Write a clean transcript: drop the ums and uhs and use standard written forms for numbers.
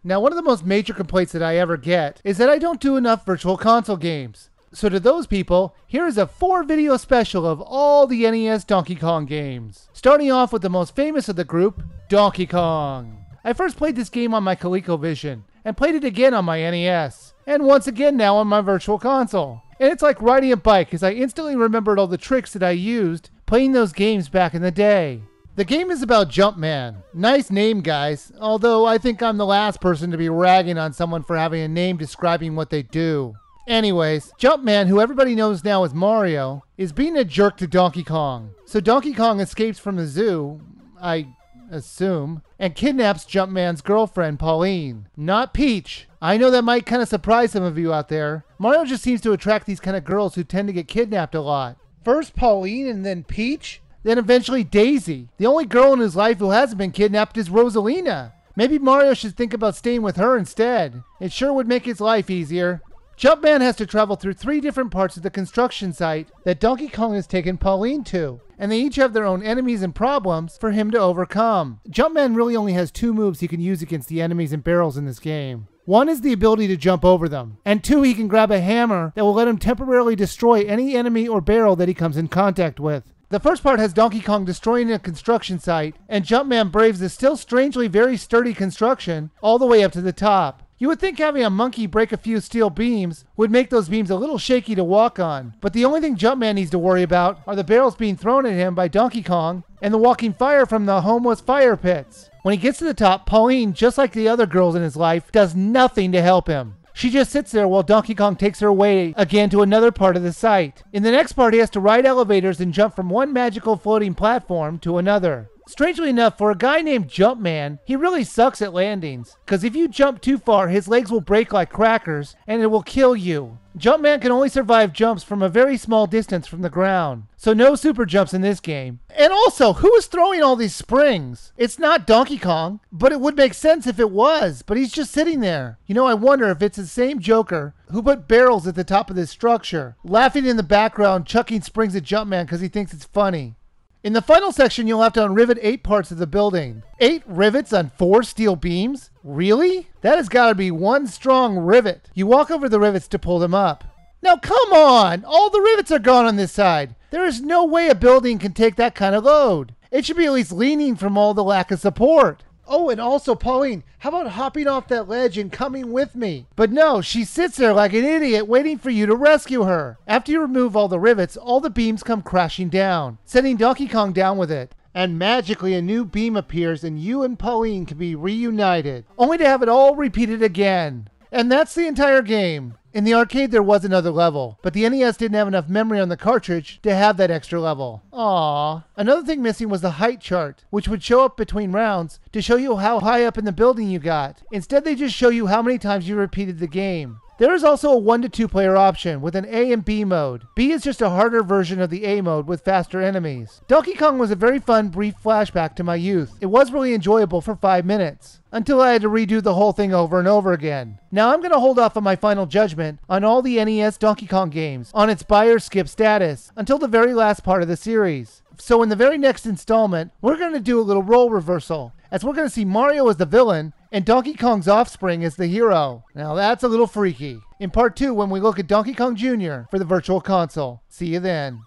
Now, one of the most major complaints that I ever get is that I don't do enough virtual console games. So to those people, here is a 4-video special of all the NES Donkey Kong games. Starting off with the most famous of the group, Donkey Kong. I first played this game on my ColecoVision, and played it again on my NES, and once again now on my virtual console. And it's like riding a bike, as I instantly remembered all the tricks that I used playing those games back in the day. The game is about Jumpman. Nice name, guys, although I think I'm the last person to be ragging on someone for having a name describing what they do. Anyways, Jumpman, who everybody knows now as Mario, is being a jerk to Donkey Kong. So Donkey Kong escapes from the zoo, I assume, and kidnaps Jumpman's girlfriend, Pauline. Not Peach. I know that might kind of surprise some of you out there. Mario just seems to attract these kind of girls who tend to get kidnapped a lot. First Pauline and then Peach? Then eventually Daisy. The only girl in his life who hasn't been kidnapped is Rosalina. Maybe Mario should think about staying with her instead. It sure would make his life easier. Jumpman has to travel through 3 different parts of the construction site that Donkey Kong has taken Pauline to, and they each have their own enemies and problems for him to overcome. Jumpman really only has 2 moves he can use against the enemies and barrels in this game. One is the ability to jump over them, and 2, he can grab a hammer that will let him temporarily destroy any enemy or barrel that he comes in contact with. The first part has Donkey Kong destroying a construction site, and Jumpman braves the still strangely very sturdy construction all the way up to the top. You would think having a monkey break a few steel beams would make those beams a little shaky to walk on, but the only thing Jumpman needs to worry about are the barrels being thrown at him by Donkey Kong and the walking fire from the homeless fire pits. When he gets to the top, Pauline, just like the other girls in his life, does nothing to help him. She just sits there while Donkey Kong takes her away again to another part of the site. In the next part, he has to ride elevators and jump from one magical floating platform to another. Strangely enough, for a guy named Jumpman, he really sucks at landings, because if you jump too far, his legs will break like crackers, and it will kill you. Jumpman can only survive jumps from a very small distance from the ground, so no super jumps in this game. And also, who is throwing all these springs? It's not Donkey Kong, but it would make sense if it was, but he's just sitting there. You know, I wonder if it's the same Joker who put barrels at the top of this structure, laughing in the background, chucking springs at Jumpman because he thinks it's funny. In the final section, you'll have to unrivet 8 parts of the building. 8 rivets on 4 steel beams? Really? That has got to be one strong rivet. You walk over the rivets to pull them up. Now come on! All the rivets are gone on this side. There is no way a building can take that kind of load. It should be at least leaning from all the lack of support. Oh, and also, Pauline, how about hopping off that ledge and coming with me? But no, she sits there like an idiot waiting for you to rescue her. After you remove all the rivets, all the beams come crashing down, sending Donkey Kong down with it. And magically a new beam appears and you and Pauline can be reunited, only to have it all repeated again. And that's the entire game. In the arcade there was another level, but the NES didn't have enough memory on the cartridge to have that extra level. Aww. Another thing missing was the height chart, which would show up between rounds to show you how high up in the building you got. Instead they just show you how many times you repeated the game. There is also a 1 to 2 player option with an A and B mode. B is just a harder version of the A mode with faster enemies. Donkey Kong was a very fun brief flashback to my youth. It was really enjoyable for 5 minutes, until I had to redo the whole thing over and over again. Now I'm going to hold off on my final judgment on all the NES Donkey Kong games on its buy or skip status until the very last part of the series. So in the very next installment, we're going to do a little role reversal, as we're going to see Mario as the villain and Donkey Kong's offspring as the hero. Now that's a little freaky. In part 2, when we look at Donkey Kong Jr. for the Virtual Console. See you then.